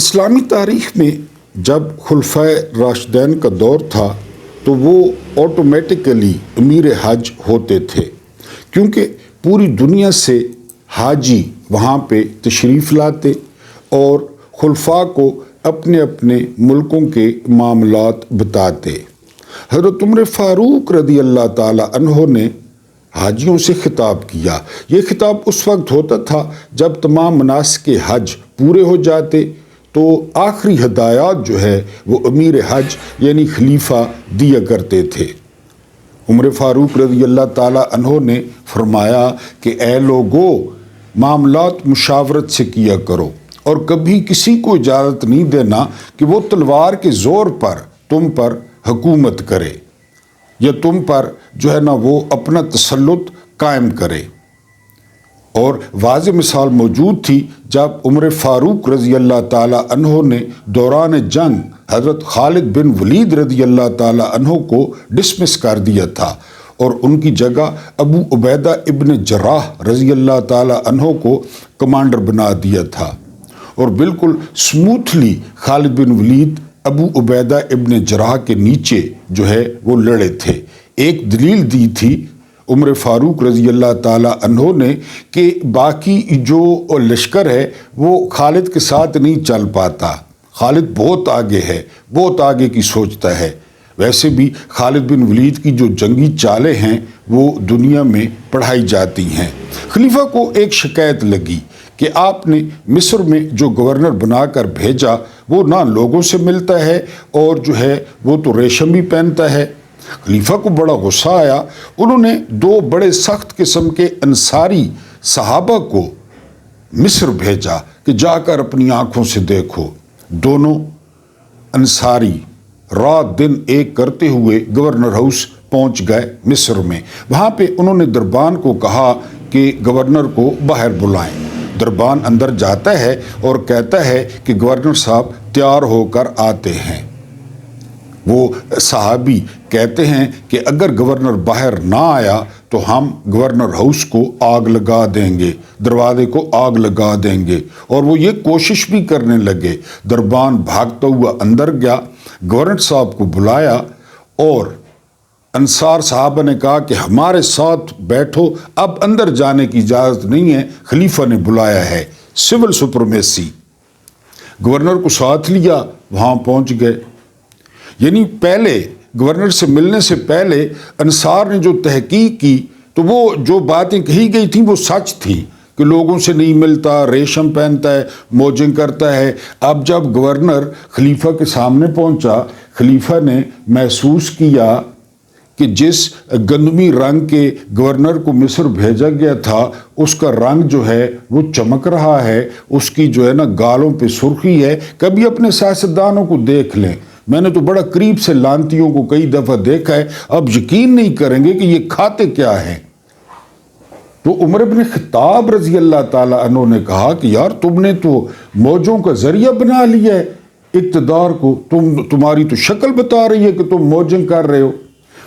اسلامی تاریخ میں جب خلفائے راشدین کا دور تھا تو وہ آٹومیٹیکلی امیر حج ہوتے تھے، کیونکہ پوری دنیا سے حاجی وہاں پہ تشریف لاتے اور خلفاء کو اپنے اپنے ملکوں کے معاملات بتاتے۔ حضرت عمر فاروق رضی اللہ تعالی عنہ نے حاجیوں سے خطاب کیا۔ یہ خطاب اس وقت ہوتا تھا جب تمام مناسک حج پورے ہو جاتے تو آخری ہدایات جو ہے وہ امیر حج یعنی خلیفہ دیا کرتے تھے۔ عمر فاروق رضی اللہ تعالی عنہ نے فرمایا کہ اے لوگو، معاملات مشاورت سے کیا کرو اور کبھی کسی کو اجازت نہیں دینا کہ وہ تلوار کے زور پر تم پر حکومت کرے یا تم پر جو ہے نا وہ اپنا تسلط قائم کرے۔ اور واضح مثال موجود تھی جب عمر فاروق رضی اللہ تعالی عنہ نے دوران جنگ حضرت خالد بن ولید رضی اللہ تعالی عنہ کو ڈسمس کر دیا تھا اور ان کی جگہ ابو عبیدہ ابن جراح رضی اللہ تعالی عنہ کو کمانڈر بنا دیا تھا، اور بالکل سموتھلی خالد بن ولید ابو عبیدہ ابن جراح کے نیچے جو ہے وہ لڑے تھے۔ ایک دلیل دی تھی عمر فاروق رضی اللہ تعالی عنہ نے کہ باقی جو لشکر ہے وہ خالد کے ساتھ نہیں چل پاتا، خالد بہت آگے ہے، بہت آگے کی سوچتا ہے۔ ویسے بھی خالد بن ولید کی جو جنگی چالیں ہیں وہ دنیا میں پڑھائی جاتی ہیں۔ خلیفہ کو ایک شکایت لگی کہ آپ نے مصر میں جو گورنر بنا کر بھیجا وہ نہ لوگوں سے ملتا ہے اور جو ہے وہ تو ریشم بھی پہنتا ہے۔ خلیفہ کو بڑا غصہ آیا۔ انہوں نے دو بڑے سخت قسم کے انصاری صحابہ کو مصر بھیجا کہ جا کر اپنی آنکھوں سے دیکھو۔ دونوں انصاری رات دن ایک کرتے ہوئے گورنر ہاؤس پہنچ گئے مصر میں۔ وہاں پہ انہوں نے دربان کو کہا کہ گورنر کو باہر بلائیں۔ دربان اندر جاتا ہے اور کہتا ہے کہ گورنر صاحب تیار ہو کر آتے ہیں۔ وہ صحابی کہتے ہیں کہ اگر گورنر باہر نہ آیا تو ہم گورنر ہاؤس کو آگ لگا دیں گے، دروازے کو آگ لگا دیں گے، اور وہ یہ کوشش بھی کرنے لگے۔ دربان بھاگتا ہوا اندر گیا، گورنر صاحب کو بلایا اور انصار صحابہ نے کہا کہ ہمارے ساتھ بیٹھو، اب اندر جانے کی اجازت نہیں ہے، خلیفہ نے بلایا ہے، سول سپرمیسی۔ گورنر کو ساتھ لیا، وہاں پہنچ گئے۔ یعنی پہلے گورنر سے ملنے سے پہلے انصار نے جو تحقیق کی تو وہ جو باتیں کہی گئی تھیں وہ سچ تھیں کہ لوگوں سے نہیں ملتا، ریشم پہنتا ہے، موجنگ کرتا ہے۔ اب جب گورنر خلیفہ کے سامنے پہنچا، خلیفہ نے محسوس کیا کہ جس گندمی رنگ کے گورنر کو مصر بھیجا گیا تھا اس کا رنگ جو ہے وہ چمک رہا ہے، اس کی جو ہے نا گالوں پہ سرخی ہے۔ کبھی اپنے سیاستدانوں کو دیکھ لیں، میں نے تو بڑا قریب سے لانتیوں کو کئی دفعہ دیکھا ہے، اب یقین نہیں کریں گے کہ یہ کھاتے کیا ہیں۔ تو عمر بن خطاب رضی اللہ تعالی عنہ نے کہا کہ یار تم نے تو موجوں کا ذریعہ بنا لیا ہے اقتدار کو، تمہاری تو شکل بتا رہی ہے کہ تم موجنگ کر رہے ہو۔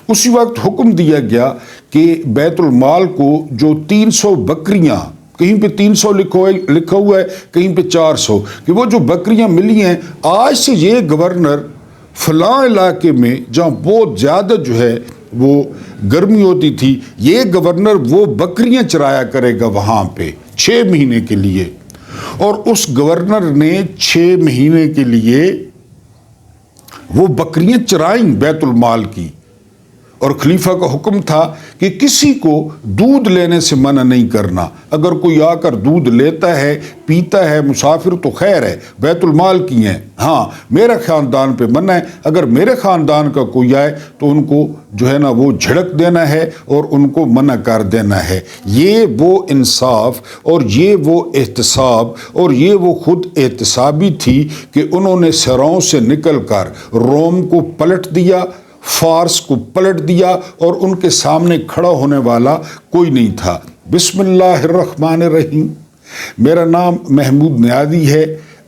اسی وقت حکم دیا گیا کہ بیت المال کو جو 300 بکریاں، کہیں پہ 300 لکھا ہوا ہے، کہیں پہ 400، کہ وہ جو بکریاں ملی ہیں آج سے یہ گورنر فلاں علاقے میں جہاں بہت زیادہ جو ہے وہ گرمی ہوتی تھی، یہ گورنر وہ بکریاں چرایا کرے گا وہاں پہ 6 مہینے کے لیے۔ اور اس گورنر نے 6 مہینے کے لیے وہ بکریاں چرائیں بیت المال کی، اور خلیفہ کا حکم تھا کہ کسی کو دودھ لینے سے منع نہیں کرنا۔ اگر کوئی آ کر دودھ لیتا ہے پیتا ہے مسافر تو خیر ہے، بیت المال کی ہیں، ہاں میرے خاندان پہ منع ہے، اگر میرے خاندان کا کوئی آئے تو ان کو جو ہے نا وہ جھڑک دینا ہے اور ان کو منع کر دینا ہے۔ یہ وہ انصاف اور یہ وہ احتساب اور یہ وہ خود احتسابی تھی کہ انہوں نے سروں سے نکل کر روم کو پلٹ دیا، فارس کو پلٹ دیا، اور ان کے سامنے کھڑا ہونے والا کوئی نہیں تھا۔ بسم اللہ الرحمن الرحیم۔ میرا نام محمود نیازی ہے۔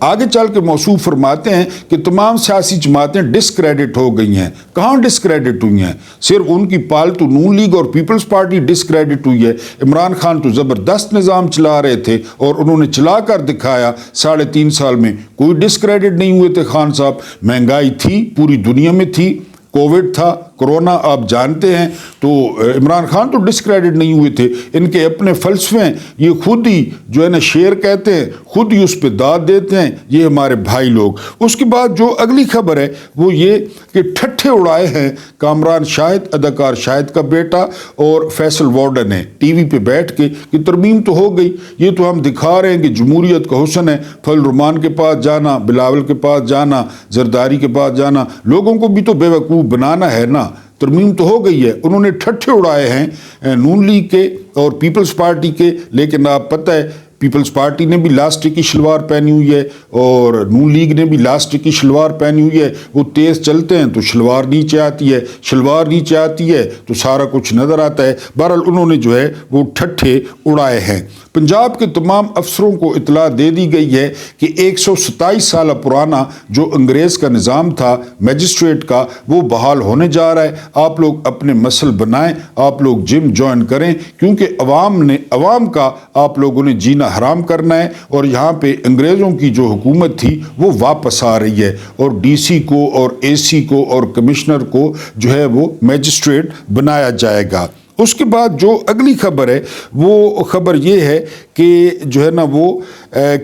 آگے چل کے موصوف فرماتے ہیں کہ تمام سیاسی جماعتیں ڈسکریڈٹ ہو گئی ہیں. کہاں ڈسکریڈٹ ہوئی ہیں؟ صرف ان کی پالتو نون لیگ اور پیپلز پارٹی ڈسکریڈٹ ہوئی ہے. عمران خان تو زبردست نظام چلا رہے تھے اور انہوں نے چلا کر دکھایا. 3.5 سال میں کوئی ڈسکریڈٹ نہیں ہوئے تھے خان صاحب. مہنگائی تھی، پوری دنیا میں تھی، کووڈ تھا، کرونا آپ جانتے ہیں، تو عمران خان تو ڈسکریڈٹ نہیں ہوئے تھے. ان کے اپنے فلسفے ہیں، یہ خود ہی جو ہے نا شعر کہتے ہیں، خود ہی اس پہ داد دیتے ہیں، یہ ہمارے بھائی لوگ. اس کے بعد جو اگلی خبر ہے وہ یہ کہ ٹھٹھے اڑائے ہیں کامران شاہد، اداکار شاہد کا بیٹا، اور فیصل وارڈن نے ٹی وی پہ بیٹھ کے کہ ترمیم تو ہو گئی، یہ تو ہم دکھا رہے ہیں کہ جمہوریت کا حسن ہے. فضل الرحمان کے پاس جانا، بلاول کے پاس جانا، زرداری کے پاس جانا، لوگوں کو بھی تو بے وقوف بنانا ہے نا. ترمیم تو ہو گئی ہے. انہوں نے ٹھٹھے اڑائے ہیں نون لیگ کے اور پیپلز پارٹی کے، لیکن آپ پتہ ہے پیپلز پارٹی نے بھی لاسٹک کی شلوار پہنی ہوئی ہے اور نون لیگ نے بھی لاسٹک کی شلوار پہنی ہوئی ہے. وہ تیز چلتے ہیں تو شلوار نیچے آتی ہے، شلوار نیچے آتی ہے تو سارا کچھ نظر آتا ہے. بہرحال انہوں نے جو ہے وہ ٹھٹھے اڑائے ہیں. پنجاب کے تمام افسروں کو اطلاع دے دی گئی ہے کہ 127 سالہ پرانا جو انگریز کا نظام تھا میجسٹریٹ کا، وہ بحال ہونے جا رہا ہے. آپ لوگ اپنے مسل بنائیں، آپ لوگ جم جوائن کریں، کیونکہ عوام کا آپ لوگوں نے جینا حرام کرنا ہے. اور یہاں پہ انگریزوں کی جو حکومت تھی وہ واپس آ رہی ہے، اور ڈی سی کو اور اے سی کو اور کمشنر کو جو ہے وہ میجسٹریٹ بنایا جائے گا. اس کے بعد جو اگلی خبر ہے وہ خبر یہ ہے کہ جو ہے نا وہ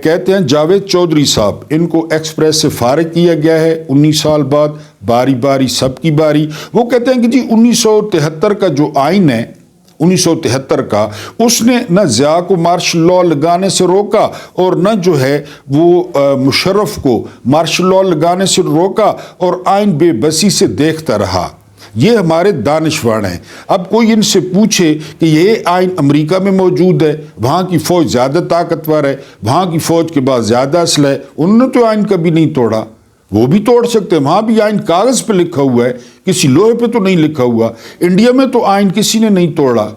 کہتے ہیں جاوید چودھری صاحب، ان کو ایکسپریس سے فارغ کیا گیا ہے 19 سال بعد. باری باری سب کی باری. وہ کہتے ہیں کہ جی 1973 کا جو آئین ہے 1973 کا، اس نے نہ ضیاء کو مارشل لاء لگانے سے روکا اور نہ جو ہے وہ مشرف کو مارشل لاء لگانے سے روکا، اور آئین بے بسی سے دیکھتا رہا. یہ ہمارے دانشور ہیں. اب کوئی ان سے پوچھے کہ یہ آئین امریکہ میں موجود ہے، وہاں کی فوج زیادہ طاقتور ہے، وہاں کی فوج کے پاس زیادہ اسلحہ ہے، انہوں نے تو آئین کبھی نہیں توڑا. وہ بھی توڑ سکتے ہیں، وہاں بھی آئین کاغذ پہ لکھا ہوا ہے، کسی لوہے پہ تو نہیں لکھا ہوا. انڈیا میں تو آئین کسی نے نہیں توڑا،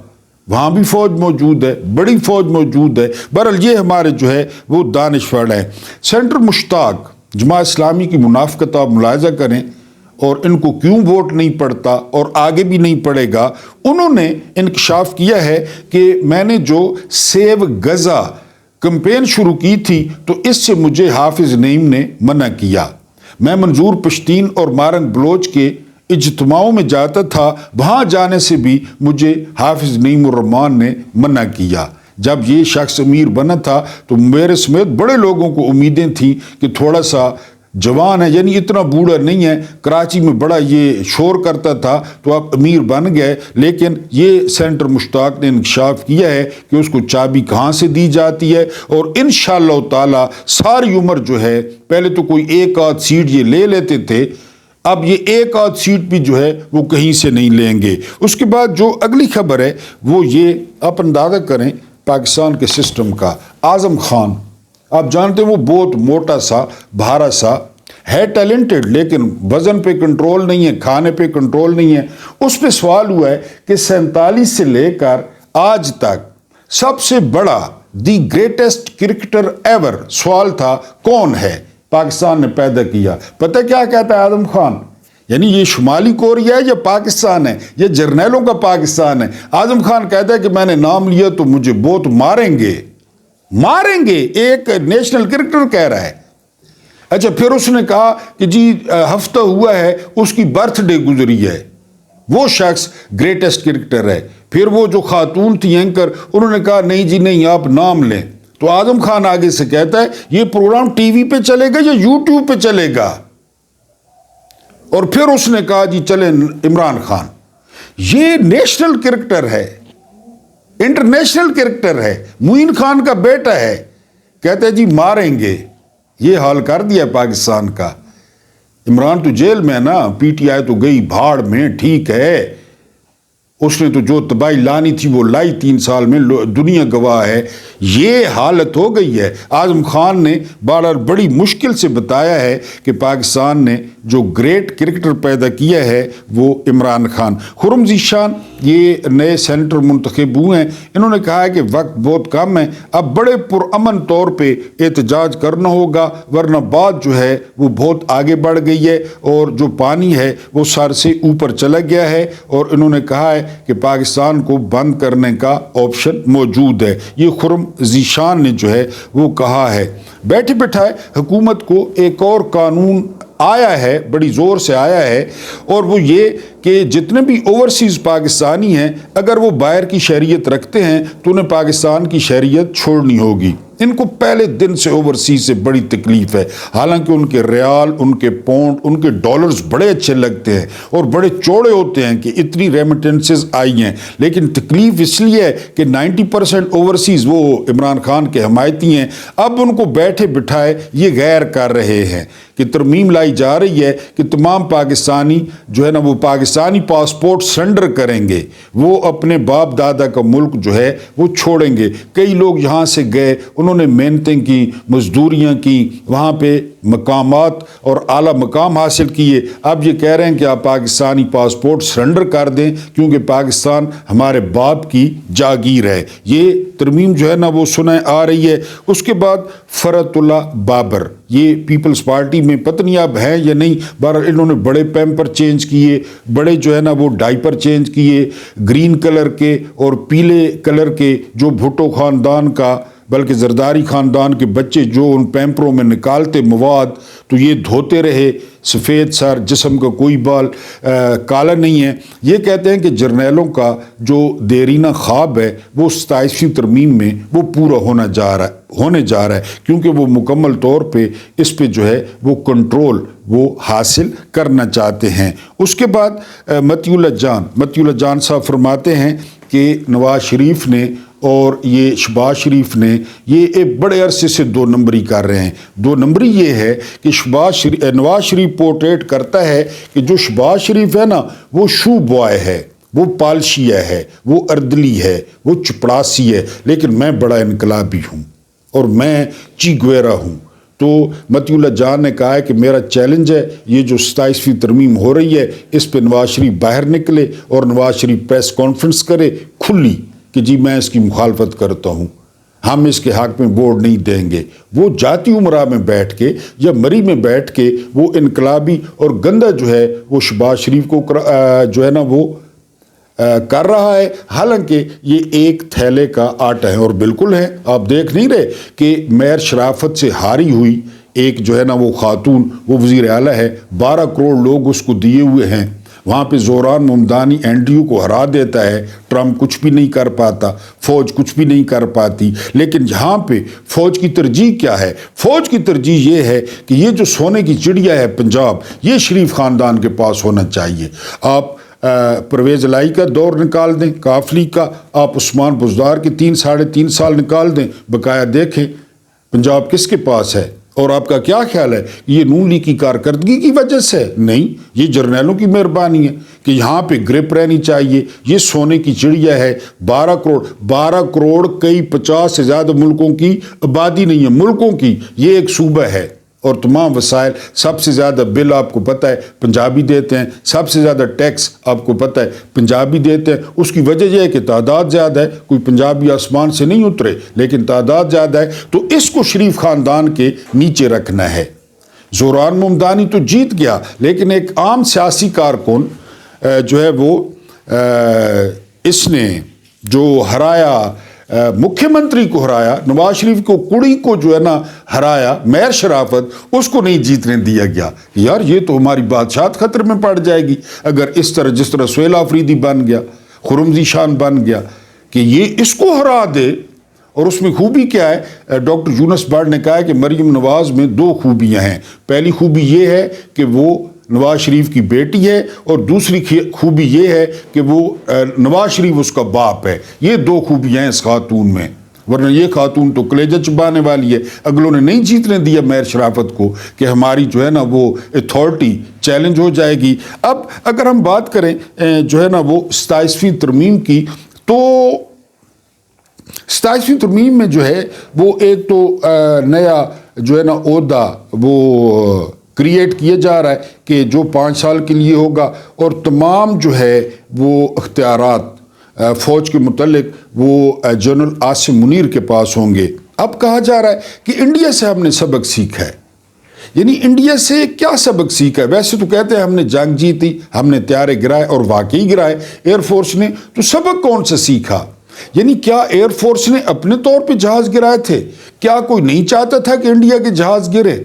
وہاں بھی فوج موجود ہے، بڑی فوج موجود ہے. بہرحال یہ ہمارے جو ہے وہ دانشور ہیں. سینٹر مشتاق جماعت اسلامی کی منافقت آپ ملاحظہ کریں، اور ان کو کیوں ووٹ نہیں پڑتا اور آگے بھی نہیں پڑے گا. انہوں نے انکشاف کیا ہے کہ میں نے جو سیو غزہ کمپین شروع کی تھی تو اس سے مجھے حافظ نعیم نے منع کیا. میں منظور پشتین اور مارنگ بلوچ کے اجتماعوں میں جاتا تھا، وہاں جانے سے بھی مجھے حافظ نعیم الرحمان نے منع کیا. جب یہ شخص امیر بنا تھا تو میرے سمیت بڑے لوگوں کو امیدیں تھیں کہ تھوڑا سا جوان ہے، یعنی اتنا بوڑھا نہیں ہے، کراچی میں بڑا یہ شور کرتا تھا تو آپ امیر بن گئے. لیکن یہ سینٹر مشتاق نے انکشاف کیا ہے کہ اس کو چابی کہاں سے دی جاتی ہے، اور انشاءاللہ تعالی ساری عمر جو ہے، پہلے تو کوئی ایک آدھ سیٹ یہ لے لیتے تھے، اب یہ ایک آدھ سیٹ بھی جو ہے وہ کہیں سے نہیں لیں گے. اس کے بعد جو اگلی خبر ہے وہ یہ، آپ اندازہ کریں پاکستان کے سسٹم کا. اعظم خان آپ جانتے ہیں وہ بہت موٹا سا بھارا سا ہے، ٹیلنٹڈ، لیکن وزن پہ کنٹرول نہیں ہے، کھانے پہ کنٹرول نہیں ہے. اس پہ سوال ہوا ہے کہ 47 سے لے کر آج تک سب سے بڑا دی گریٹسٹ کرکٹر ایور، سوال تھا کون ہے پاکستان نے پیدا کیا. پتہ کیا کہتا ہے اعظم خان؟ یعنی یہ شمالی کوریا ہے یا پاکستان ہے، یہ جرنیلوں کا پاکستان ہے. اعظم خان کہتا ہے کہ میں نے نام لیا تو مجھے بہت ماریں گے. ایک نیشنل کرکٹر کہہ رہا ہے. اچھا پھر اس نے کہا کہ جی ہفتہ ہوا ہے اس کی برتھ ڈے گزری ہے، وہ شخص گریٹسٹ کرکٹر ہے. پھر وہ جو خاتون تھی اینکر، انہوں نے کہا نہیں جی نہیں، آپ نام لیں. تو اعظم خان آگے سے کہتا ہے یہ پروگرام ٹی وی پہ چلے گا یا یوٹیوب پہ چلے گا. اور پھر اس نے کہا جی چلیں عمران خان. یہ نیشنل کرکٹر ہے، انٹرنیشنل کرکٹر ہے، معین خان کا بیٹا ہے، کہتے ہیں جی ماریں گے. یہ حال کر دیا پاکستان کا. عمران تو جیل میں نا، پی ٹی آئی تو گئی بھاڑ میں، ٹھیک ہے، اس نے تو جو تباہی لانی تھی وہ لائی 3 سال میں، دنیا گواہ ہے. یہ حالت ہو گئی ہے. اعظم خان نے بڑی مشکل سے بتایا ہے کہ پاکستان نے جو گریٹ کرکٹر پیدا کیا ہے وہ عمران خان. خرم ذیشان یہ نئے سینیٹر منتخب ہوئے ہیں، انہوں نے کہا ہے کہ وقت بہت کم ہے، اب بڑے پرامن طور پہ احتجاج کرنا ہوگا، ورنہ بات جو ہے وہ بہت آگے بڑھ گئی ہے اور جو پانی ہے وہ سر سے اوپر چلا گیا ہے، اور انہوں نے کہا ہے کہ پاکستان کو بند کرنے کا آپشن موجود ہے۔ یہ خرم ذیشان نے جو ہے وہ کہا ہے۔ بیٹھے بٹھائے حکومت کو ایک اور قانون آیا ہے، بڑی زور سے آیا ہے، اور وہ یہ کہ جتنے بھی اوورسیز پاکستانی ہیں اگر وہ باہر کی شہریت رکھتے ہیں تو انہیں پاکستان کی شہریت چھوڑنی ہوگی۔ ان کو پہلے دن سے اوورسیز سے بڑی تکلیف ہے، حالانکہ ان کے ریال، ان کے پاؤنڈ، ان کے ڈالرز بڑے اچھے لگتے ہیں اور بڑے چوڑے ہوتے ہیں کہ اتنی ریمیٹنسز آئی ہیں، لیکن تکلیف اس لیے ہے کہ 90% اوورسیز وہ عمران خان کے حمایتی ہیں۔ اب ان کو بیٹھے بٹھائے یہ غیر کر رہے ہیں کہ ترمیم لائی جا رہی ہے کہ تمام پاکستانی جو ہے نا وہ پاکستانی پاسپورٹ سرنڈر کریں گے، وہ اپنے باپ دادا کا ملک جو ہے وہ چھوڑیں گے۔ کئی لوگ یہاں سے گئے، انہوں نے محنتیں کی، مزدوریاں کی، وہاں پہ مقامات اور اعلیٰ مقام حاصل کیے، اب یہ کہہ رہے ہیں کہ آپ پاکستانی پاسپورٹ سرنڈر کر دیں کیونکہ پاکستان ہمارے باپ کی جاگیر ہے۔ یہ ترمیم جو ہے نا وہ سنیں آ رہی ہے۔ اس کے بعد فرحت اللہ بابر، یہ پیپلز پارٹی میں پتہ نہیں اب ہیں یا نہیں، بہرحال انہوں نے بڑے پیمپر چینج کیے، بڑے جو ہے نا وہ ڈائپر چینج کیے، گرین کلر کے اور پیلے کلر کے، جو بھٹو خاندان کا بلکہ زرداری خاندان کے بچے جو ان پیمپروں میں نکالتے مواد تو یہ دھوتے رہے، سفید سر، جسم کا کوئی بال کالا نہیں ہے۔ یہ کہتے ہیں کہ جرنیلوں کا جو دیرینہ خواب ہے وہ 27ویں ترمیم میں وہ پورا ہونے جا رہا ہے کیونکہ وہ مکمل طور پہ اس پہ جو ہے وہ کنٹرول وہ حاصل کرنا چاہتے ہیں۔ اس کے بعد متی اللہ جان صاحب فرماتے ہیں کہ نواز شریف نے اور یہ شہباز شریف نے یہ ایک بڑے عرصے سے دو نمبری کر رہے ہیں۔ دو نمبری یہ ہے کہ نواز شریف پورٹریٹ کرتا ہے کہ جو شہباز شریف ہے نا وہ شو بوائے ہے، وہ پالشیا ہے، وہ اردلی ہے، وہ چپڑاسی ہے، لیکن میں بڑا انقلابی ہوں اور میں چی گویرا ہوں۔ تو متی اللہ جان نے کہا ہے کہ میرا چیلنج ہے یہ جو 27ویں ترمیم ہو رہی ہے اس پہ نواز شریف باہر نکلے اور نواز شریف پریس کانفرنس کرے کھلی کہ جی میں اس کی مخالفت کرتا ہوں، ہم اس کے حق میں ووٹ نہیں دیں گے۔ وہ جاتی عمرہ میں بیٹھ کے یا مری میں بیٹھ کے وہ انقلابی اور گندہ جو ہے وہ شہباز شریف کو جو ہے نا وہ کر رہا ہے، حالانکہ یہ ایک تھیلے کا آٹا ہے اور بالکل ہے۔ آپ دیکھ نہیں رہے کہ میئر شرافت سے ہاری ہوئی ایک جو ہے نا وہ خاتون، وہ وزیر اعلیٰ ہے، 12 کروڑ لوگ اس کو دیے ہوئے ہیں، وہاں پہ Zoran Mamdani N D you کو ہرا دیتا ہے، ٹرمپ کچھ بھی نہیں کر پاتا، فوج کچھ بھی نہیں کر پاتی، لیکن یہاں پہ فوج کی ترجیح کیا ہے؟ فوج کی ترجیح یہ ہے کہ یہ جو سونے کی چڑیا ہے پنجاب، یہ شریف خاندان کے پاس ہونا چاہیے۔ آپ پرویز الہی کا دور نکال دیں، کافلی کا، آپ عثمان بزدار کے 3-3.5 سال نکال دیں، بقایا دیکھیں پنجاب کس کے پاس ہے۔ اور آپ کا کیا خیال ہے کہ یہ نون لیگ کی کارکردگی کی وجہ سے؟ نہیں، یہ جرنیلوں کی مہربانی ہے کہ یہاں پہ گرپ رہنی چاہیے۔ یہ سونے کی چڑیا ہے، 12 کروڑ کئی 50 سے زیادہ ملکوں کی آبادی نہیں ہے، ملکوں کی یہ ایک صوبہ ہے، اور تمام وسائل، سب سے زیادہ بل آپ کو پتہ ہے پنجابی دیتے ہیں، سب سے زیادہ ٹیکس آپ کو پتہ ہے پنجابی دیتے ہیں۔ اس کی وجہ یہ ہے کہ تعداد زیادہ ہے، کوئی پنجابی آسمان سے نہیں اترے لیکن تعداد زیادہ ہے، تو اس کو شریف خاندان کے نیچے رکھنا ہے۔ زوران ممدانی تو جیت گیا، لیکن ایک عام سیاسی کارکن جو ہے وہ اس نے جو ہرایا، مکھیہ منتری کو ہرایا، نواز شریف کو کڑی کو جو ہے نا ہرایا، میئر شرافت، اس کو نہیں جیتنے دیا گیا۔ یار یہ تو ہماری بادشاہت خطر میں پڑ جائے گی اگر اس طرح، جس طرح سہیل آفریدی بن گیا، خرم ذیشان بن گیا، کہ یہ اس کو ہرا دے۔ اور اس میں خوبی کیا ہے؟ ڈاکٹر یونس بٹ نے کہا ہے کہ مریم نواز میں 2 خوبیاں ہیں۔ پہلی خوبی یہ ہے کہ وہ نواز شریف کی بیٹی ہے، اور دوسری خوبی یہ ہے کہ وہ نواز شریف اس کا باپ ہے۔ یہ 2 خوبیاں ہیں اس خاتون میں، ورنہ یہ خاتون تو کلیجہ چبانے والی ہے۔ اگلوں نے نہیں جیتنے دیا میئر شرافت کو کہ ہماری جو ہے نا وہ اتھارٹی چیلنج ہو جائے گی۔ اب اگر ہم بات کریں جو ہے نا وہ 27ویں ترمیم کی، تو 27ویں ترمیم میں جو ہے وہ ایک تو نیا جو ہے نا عہدہ وہ کریٹ کیا جا رہا ہے کہ جو 5 سال کے لیے ہوگا، اور تمام جو ہے وہ اختیارات فوج کے متعلق وہ جنرل عاصم منیر کے پاس ہوں گے۔ اب کہا جا رہا ہے کہ انڈیا سے ہم نے سبق سیکھا ہے۔ یعنی انڈیا سے کیا سبق سیکھا ہے؟ ویسے تو کہتے ہیں ہم نے جنگ جیتی، ہم نے طیارے گرائے، اور واقعی گرائے ایئر فورس نے، تو سبق کون سا سیکھا؟ یعنی کیا ایئر فورس نے اپنے طور پہ جہاز گرائے تھے؟ کیا کوئی نہیں چاہتا تھا کہ انڈیا کے جہاز گرے؟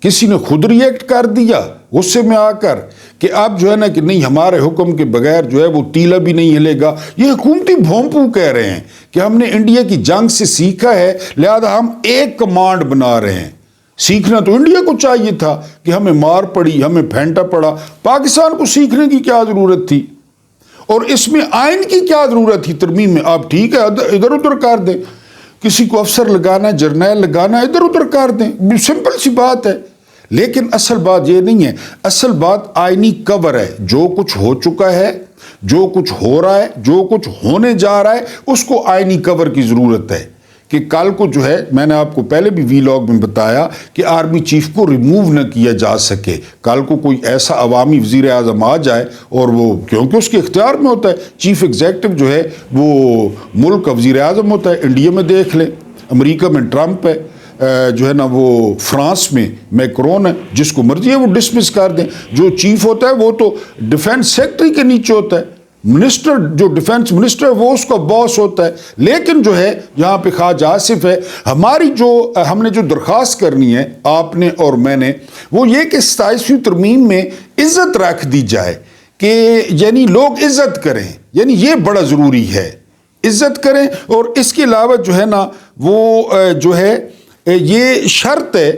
کسی نے خود ری ایکٹ کر دیا غصے میں آ کر کہ اب جو ہے نا کہ نہیں، ہمارے حکم کے بغیر جو ہے وہ تیلا بھی نہیں ہلے گا۔ یہ حکومتی بھونپو کہہ رہے ہیں کہ ہم نے انڈیا کی جنگ سے سیکھا ہے، لہذا ہم ایک کمانڈ بنا رہے ہیں۔ سیکھنا تو انڈیا کو چاہیے تھا کہ ہمیں مار پڑی، ہمیں پھینٹا پڑا، پاکستان کو سیکھنے کی کیا ضرورت تھی؟ اور اس میں آئین کی کیا ضرورت تھی ترمیم میں؟ آپ ٹھیک ہے ادھر ادھر کر دیں، کسی کو افسر لگانا، جرنیل لگانا، ادھر ادھر کر دیں، سمپل سی بات ہے۔ لیکن اصل بات یہ نہیں ہے، اصل بات آئینی کور ہے۔ جو کچھ ہو چکا ہے، جو کچھ ہو رہا ہے، جو کچھ ہونے جا رہا ہے، اس کو آئینی کور کی ضرورت ہے کہ کل کو جو ہے، میں نے آپ کو پہلے بھی وی لاگ میں بتایا کہ آرمی چیف کو ریموو نہ کیا جا سکے۔ کل کو کوئی ایسا عوامی وزیر اعظم آ جائے، اور وہ کیونکہ اس کے اختیار میں ہوتا ہے، چیف ایگزیکٹو جو ہے وہ ملک کا وزیر اعظم ہوتا ہے۔ انڈیا میں دیکھ لیں، امریکہ میں ٹرمپ ہے، جو ہے نا وہ فرانس میں میکرون ہے، جس کو مرضی ہے وہ ڈسمس کر دیں۔ جو چیف ہوتا ہے وہ تو ڈیفنس سیکٹری کے نیچے ہوتا ہے، منسٹر جو ڈیفنس منسٹر ہے وہ اس کا باس ہوتا ہے۔ لیکن جو ہے یہاں پہ خواجہ آصف ہے، ہم نے جو درخواست کرنی ہے آپ نے اور میں نے، وہ یہ کہ 27ویں ترمیم میں عزت رکھ دی جائے، کہ یعنی لوگ عزت کریں، یعنی یہ بڑا ضروری ہے، عزت کریں۔ اور اس کے علاوہ جو ہے نا وہ جو ہے یہ شرط ہے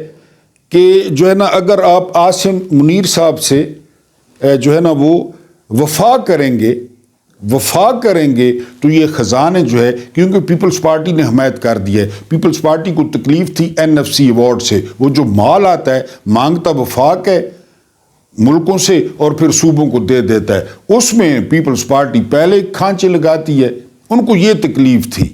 کہ جو ہے نا اگر آپ عاصم منیر صاحب سے جو ہے نا وہ وفا کریں گے تو یہ خزانے جو ہے، کیونکہ پیپلز پارٹی نے حمایت کر دی ہے، پیپلز پارٹی کو تکلیف تھی NFC ایوارڈ سے، وہ جو مال آتا ہے مانگتا وفاق ہے ملکوں سے اور پھر صوبوں کو دے دیتا ہے، اس میں پیپلز پارٹی پہلے کھانچے لگاتی ہے، ان کو یہ تکلیف تھی۔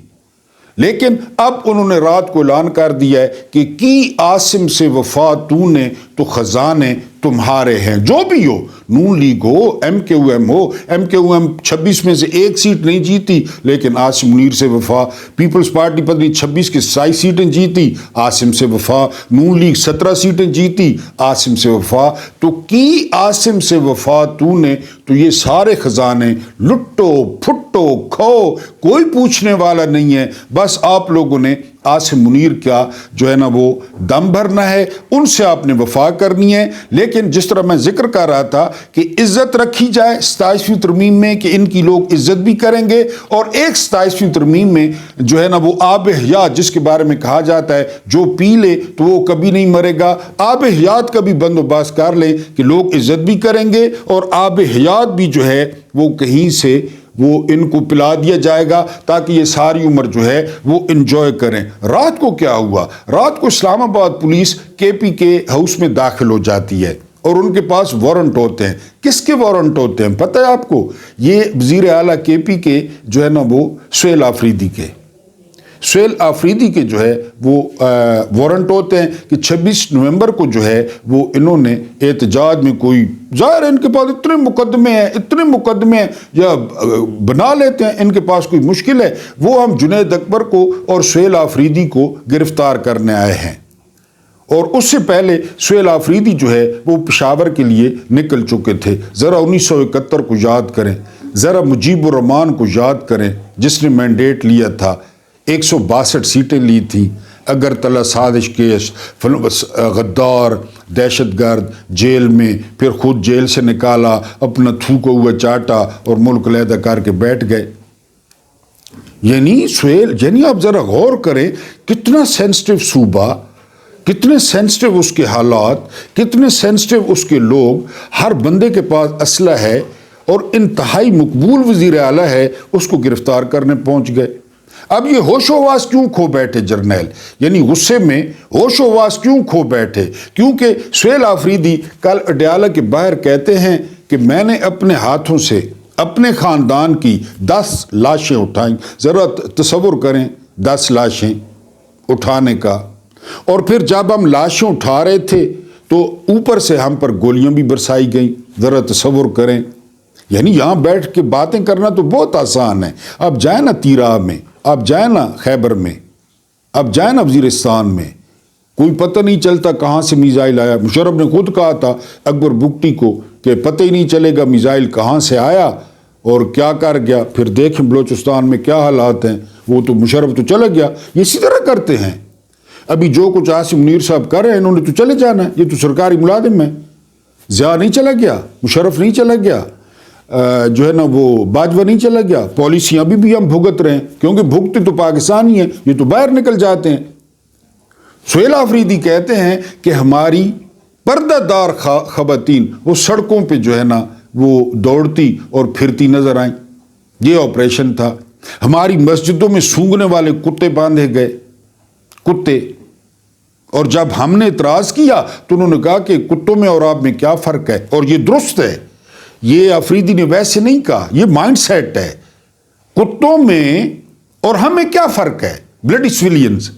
لیکن اب انہوں نے رات کو اعلان کر دیا ہے کہ کی عاصم سے وفا تو نے تو خزانے تمہارے ہیں، جو بھی ہو، نون لیگ ہو، MKM ہو، MKM 26 میں سے ایک سیٹ نہیں جیتی، لیکن عاصم منیر سے وفا، پیپلز پارٹی پتہ نہیں 26 کی 27 سیٹیں جیتی، عاصم سے وفا، نون لیگ 17 سیٹیں جیتی، عاصم سے وفا، تو کی عاصم سے وفا تو نے تو یہ سارے خزانے لٹو پھٹو کھو، کوئی پوچھنے والا نہیں ہے، بس آپ لوگوں نے عاصم منیر کا جو ہے نا وہ دم بھرنا ہے، ان سے آپ نے وفا کرنی ہے۔ لیکن جس طرح میں ذکر کر رہا تھا کہ عزت رکھی جائے 27ویں ترمیم میں، کہ ان کی لوگ عزت بھی کریں گے، اور ایک 27ویں ترمیم میں جو ہے نا وہ آب حیات، جس کے بارے میں کہا جاتا ہے جو پی لے تو وہ کبھی نہیں مرے گا، آب حیات کا بھی بندوبست کر لیں کہ لوگ عزت بھی کریں گے، اور آب حیات بھی جو ہے وہ کہیں سے وہ ان کو پلا دیا جائے گا، تاکہ یہ ساری عمر جو ہے وہ انجوائے کریں۔ رات کو کیا ہوا؟ رات کو اسلام آباد پولیس KP کے ہاؤس میں داخل ہو جاتی ہے، اور ان کے پاس وارنٹ ہوتے ہیں۔ کس کے وارنٹ ہوتے ہیں پتہ ہے آپ کو؟ یہ وزیر اعلیٰ KP کے جو ہے نا وہ سہیل آفریدی کے جو ہے وہ وارنٹ ہوتے ہیں کہ 26 نومبر کو جو ہے وہ انہوں نے احتجاج میں، کوئی ظاہر ہے ان کے پاس اتنے مقدمے ہیں یا بنا لیتے ہیں، ان کے پاس کوئی مشکل ہے، وہ ہم جنید اکبر کو اور سہیل آفریدی کو گرفتار کرنے آئے ہیں۔ اور اس سے پہلے سہیل آفریدی جو ہے وہ پشاور کے لیے نکل چکے تھے۔ ذرا 1971 کو یاد کریں، ذرا مجیب الرحمان کو یاد کریں، جس نے مینڈیٹ لیا تھا، 162 سیٹیں لی تھیں، اگرتلہ سازش کیس، غدار، دہشت گرد، جیل میں، پھر خود جیل سے نکالا، اپنا تھوکا ہوا چاٹا اور ملک علیحدہ کر کے بیٹھ گئے۔ یعنی آپ ذرا غور کریں، کتنا سینسٹیو صوبہ، کتنے سینسٹیو اس کے حالات، کتنے سینسٹیو اس کے لوگ، ہر بندے کے پاس اسلحہ ہے، اور انتہائی مقبول وزیر اعلیٰ ہے، اس کو گرفتار کرنے پہنچ گئے۔ اب یہ ہوش و حواس کیوں کھو بیٹھے جرنیل؟ یعنی غصے میں ہوش و حواس کیوں کھو بیٹھے؟ کیونکہ سہیل آفریدی کل اڈیالہ کے باہر کہتے ہیں کہ میں نے اپنے ہاتھوں سے اپنے خاندان کی 10 لاشیں اٹھائیں۔ ذرا تصور کریں 10 لاشیں اٹھانے کا، اور پھر جب ہم لاشیں اٹھا رہے تھے تو اوپر سے ہم پر گولیاں بھی برسائی گئیں۔ ذرا تصور کریں یعنی یہاں بیٹھ کے باتیں کرنا تو بہت آسان ہے. آپ جائیں نا تیرا میں، آپ جائیں نا خیبر میں، آپ جائیں نا وزیرستان میں، کوئی پتہ نہیں چلتا کہاں سے میزائل آیا. مشرف نے خود کہا تھا اکبر بگٹی کو کہ پتہ ہی نہیں چلے گا میزائل کہاں سے آیا اور کیا کر گیا. پھر دیکھیں بلوچستان میں کیا حالات ہیں. وہ تو مشرف تو چلا گیا. یہ اسی طرح کرتے ہیں. ابھی جو کچھ عاصم منیر صاحب کر رہے ہیں انہوں نے تو چلے جانا ہے. یہ تو سرکاری ملازم ہے. ضیاء نہیں چلا گیا، مشرف نہیں چلا گیا، جو ہے نا وہ باجوہ نہیں چلا گیا. پالیسیاں بھی ہم بھگت رہے ہیں کیونکہ بھگتے تو پاکستانی ہیں، یہ تو باہر نکل جاتے ہیں. سہیل آفریدی کہتے ہیں کہ ہماری پردہ دار خواتین وہ سڑکوں پہ جو ہے نا وہ دوڑتی اور پھرتی نظر آئیں. یہ آپریشن تھا. ہماری مسجدوں میں سونگھنے والے کتے باندھے گئے، کتے. اور جب ہم نے اعتراض کیا تو انہوں نے کہا کہ کتوں میں اور آپ میں کیا فرق ہے. اور یہ درست ہے، یہ آفریدی نے ویسے نہیں کہا، یہ مائنڈ سیٹ ہے. کتوں میں اور ہمیں کیا فرق ہے؟ Bloody civilians.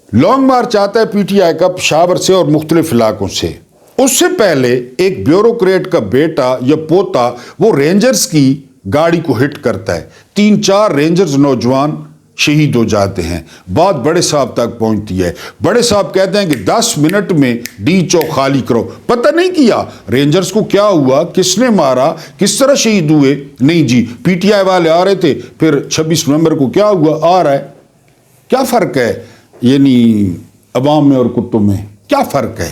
لانگ مارچ آتا ہے پی ٹی آئی کا پشاور سے اور مختلف علاقوں سے. اس سے پہلے ایک بیوروکریٹ کا بیٹا یا پوتا وہ رینجرز کی گاڑی کو ہٹ کرتا ہے. 3-4 رینجرز نوجوان شہید ہو جاتے ہیں. بات بڑے صاحب تک پہنچتی ہے. بڑے صاحب کہتے ہیں کہ 10 منٹ میں ڈی چوک خالی کرو. پتہ نہیں کیا رینجرز کو کیا ہوا، کس نے مارا، کس طرح شہید ہوئے. نہیں جی پی ٹی آئی والے آ رہے تھے. پھر 26 نومبر کو کیا ہوا، آ رہا ہے. کیا فرق ہے یعنی عوام میں اور کتوں میں کیا فرق ہے؟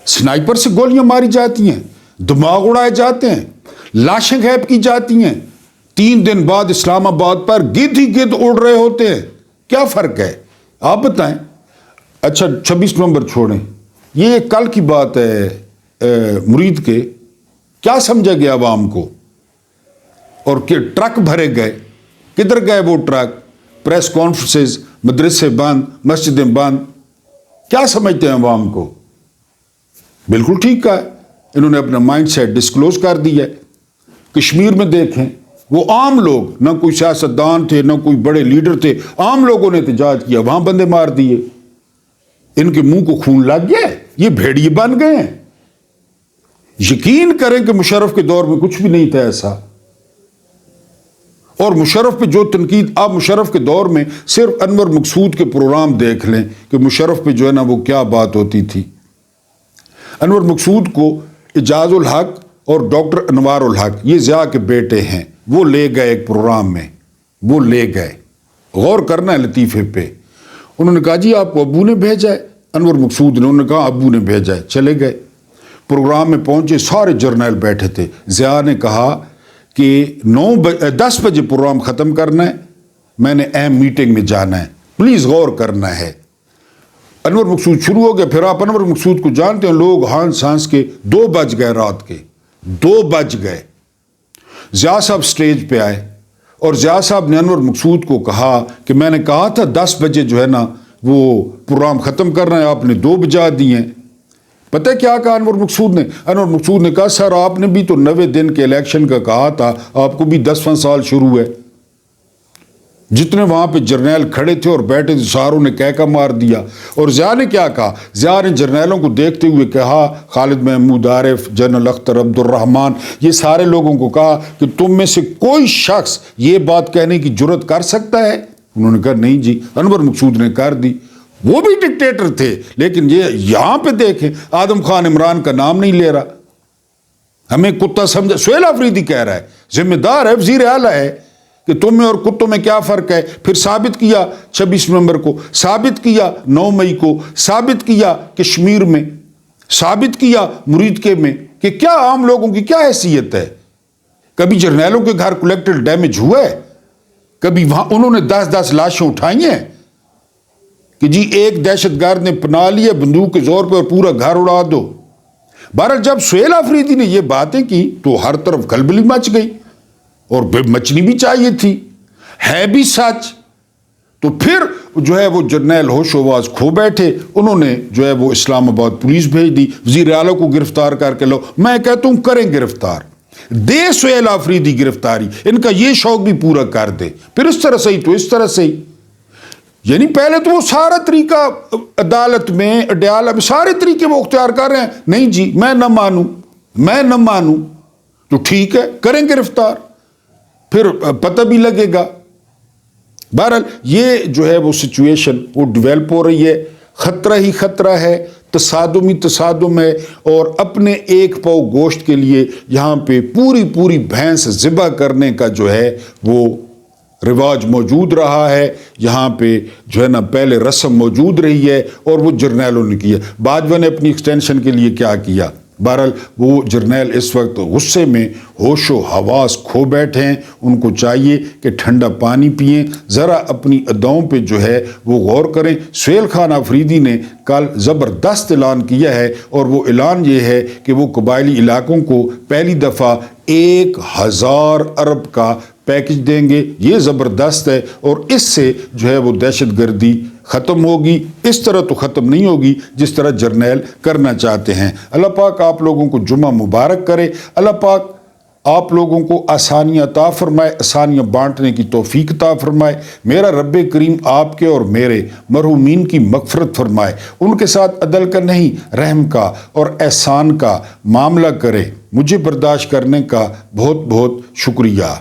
سنائپر سے گولیاں ماری جاتی ہیں، دماغ اڑائے جاتے ہیں، لاشیں غائب کی جاتی ہیں. 3 دن بعد اسلام آباد پر گدھ ہی گدھ اڑ رہے ہوتے ہیں. کیا فرق ہے آپ بتائیں. اچھا 26 نومبر چھوڑیں، یہ کل کی بات ہے. مرید کے کیا سمجھا گیا عوام کو، اور کہ ٹرک بھرے گئے. کدھر گئے وہ ٹرک؟ پریس کانفرنسز، مدرسے بند، مسجدیں بند. کیا سمجھتے ہیں عوام کو؟ بالکل ٹھیک کہا ہے. انہوں نے اپنا مائنڈ سیٹ ڈسکلوز کر دیا ہے. کشمیر میں دیکھیں وہ عام لوگ، نہ کوئی سیاستدان تھے نہ کوئی بڑے لیڈر تھے، عام لوگوں نے احتجاج کیا، وہاں بندے مار دیے. ان کے منہ کو خون لگ گیا، یہ بھیڑیے بن گئے ہیں. یقین کریں کہ مشرف کے دور میں کچھ بھی نہیں تھا ایسا. اور مشرف پہ جو تنقید، آپ مشرف کے دور میں صرف انور مقصود کے پروگرام دیکھ لیں کہ مشرف پہ جو ہے نا وہ کیا بات ہوتی تھی. انور مقصود کو اعجاز الحق اور ڈاکٹر انوار الحق، یہ ضیاء کے بیٹے ہیں، وہ لے گئے ایک پروگرام میں. وہ لے گئے، غور کرنا ہے لطیفے پہ. انہوں نے کہا جی آپ کو ابو نے بھیجا ہے. انور مقصود نے، انہوں نے کہا ابو نے بھیجا ہے. چلے گئے، پروگرام میں پہنچے، سارے جرنیل بیٹھے تھے. ضیاء نے کہا کہ 10 بجے پروگرام ختم کرنا ہے، میں نے اہم میٹنگ میں جانا ہے، پلیز غور کرنا ہے. انور مقصود شروع ہو گیا. پھر آپ انور مقصود کو جانتے ہیں، لوگ ہانس ہانس کے 2 بج گئے، رات کے 2 بج گئے. ضیاء صاحب سٹیج پہ آئے اور ضیاء صاحب نے انور مقصود کو کہا کہ میں نے کہا تھا 10 بجے جو ہے نا وہ پروگرام ختم کرنا ہے، آپ نے 2 بجا دیے ہیں. پتہ کیا کہا انور مقصود نے؟ انور مقصود نے کہا سر آپ نے بھی تو 90 دن کے الیکشن کا کہا تھا، آپ کو بھی 10واں سال شروع ہے. جتنے وہاں پہ جرنیل کھڑے تھے اور بیٹھے تھے ساروں نے کہہ کا مار دیا. اور ضیاء نے کیا کہا؟ ضیاء نے جرنیلوں کو دیکھتے ہوئے کہا، خالد محمود عارف، جنرل اختر عبد الرحمان، یہ سارے لوگوں کو کہا کہ تم میں سے کوئی شخص یہ بات کہنے کی جرت کر سکتا ہے؟ انہوں نے کہا نہیں جی. انور مقصود نے کر دی. وہ بھی ڈکٹیٹر تھے، لیکن یہ یہاں پہ دیکھیں آدم خان عمران کا نام نہیں لے رہا. ہمیں کتا سمجھا. سہیل آفریدی کہہ رہا ہے، ذمہ دار ہے، وزیر اعلیٰ ہے، کہ تم میں اور کتوں میں کیا فرق ہے. پھر ثابت کیا 26 نومبر کو، ثابت کیا 9 مئی کو، ثابت کیا کشمیر میں، ثابت کیا مرید کے میں کہ کیا عام لوگوں کی کیا حیثیت ہے. کبھی جرنیلوں کے گھر کولیکٹر ڈیمیج ہوا ہے؟ کبھی وہاں انہوں نے 10 لاشیں اٹھائی ہیں کہ جی ایک دہشت گرد نے پناہ لیا بندوق کے زور پہ اور پورا گھر اڑا دو. بہرحال جب سہیل آفریدی نے یہ باتیں کی تو ہر طرف کھلبلی مچ گئی، اور مچنی بھی چاہیے تھی، ہے بھی سچ. تو پھر جو ہے وہ جرنیل ہوش و واس کھو بیٹھے. انہوں نے جو ہے وہ اسلام آباد پولیس بھیج دی، وزیر اعلیٰ کو گرفتار کر کے لو. میں کہتا ہوں کریں گرفتار، دے سہیل آفریدی گرفتاری، ان کا یہ شوق بھی پورا کر دے. پھر اس طرح سے ہی تو اس طرح سے ہی، یعنی پہلے تو وہ سارا طریقہ عدالت میں اڈیالہ میں سارے طریقے وہ اختیار کر رہے ہیں. نہیں جی میں نہ مانوں، میں نہ مانوں. تو ٹھیک ہے، کریں گرفتار، پھر پتہ بھی لگے گا۔ بہرحال یہ جو ہے وہ سچویشن وہ ڈیولپ ہو رہی ہے، خطرہ ہی خطرہ ہے، تصادم ہے، اور اپنے ایک پاؤ گوشت کے لیے یہاں پہ پوری بھینس ذبح کرنے کا جو ہے وہ رواج موجود رہا ہے۔ یہاں پہ جو ہے نا پہلے رسم موجود رہی ہے اور وہ جرنیلوں نے کیا۔ باجوہ نے اپنی ایکسٹینشن کے لیے کیا کیا؟ بہرحال وہ جرنیل اس وقت غصے میں ہوش و حواس کھو بیٹھے ہیں، ان کو چاہیے کہ ٹھنڈا پانی پئیں، ذرا اپنی اداؤں پہ جو ہے وہ غور کریں۔ سہیل خان آفریدی نے کل زبردست اعلان کیا ہے، اور وہ اعلان یہ ہے کہ وہ قبائلی علاقوں کو پہلی دفعہ 1000 ارب کا پیکج دیں گے۔ یہ زبردست ہے، اور اس سے جو ہے وہ دہشت گردی ختم ہوگی۔ اس طرح تو ختم نہیں ہوگی جس طرح جرنیل کرنا چاہتے ہیں۔ اللہ پاک آپ لوگوں کو جمعہ مبارک کرے، اللہ پاک آپ لوگوں کو آسانیاں عطا فرمائے، آسانیاں بانٹنے کی توفیق عطا فرمائے۔ میرا رب کریم آپ کے اور میرے مرحومین کی مغفرت فرمائے، ان کے ساتھ عدل کا نہیں رحم کا اور احسان کا معاملہ کرے۔ مجھے برداشت کرنے کا بہت بہت شکریہ۔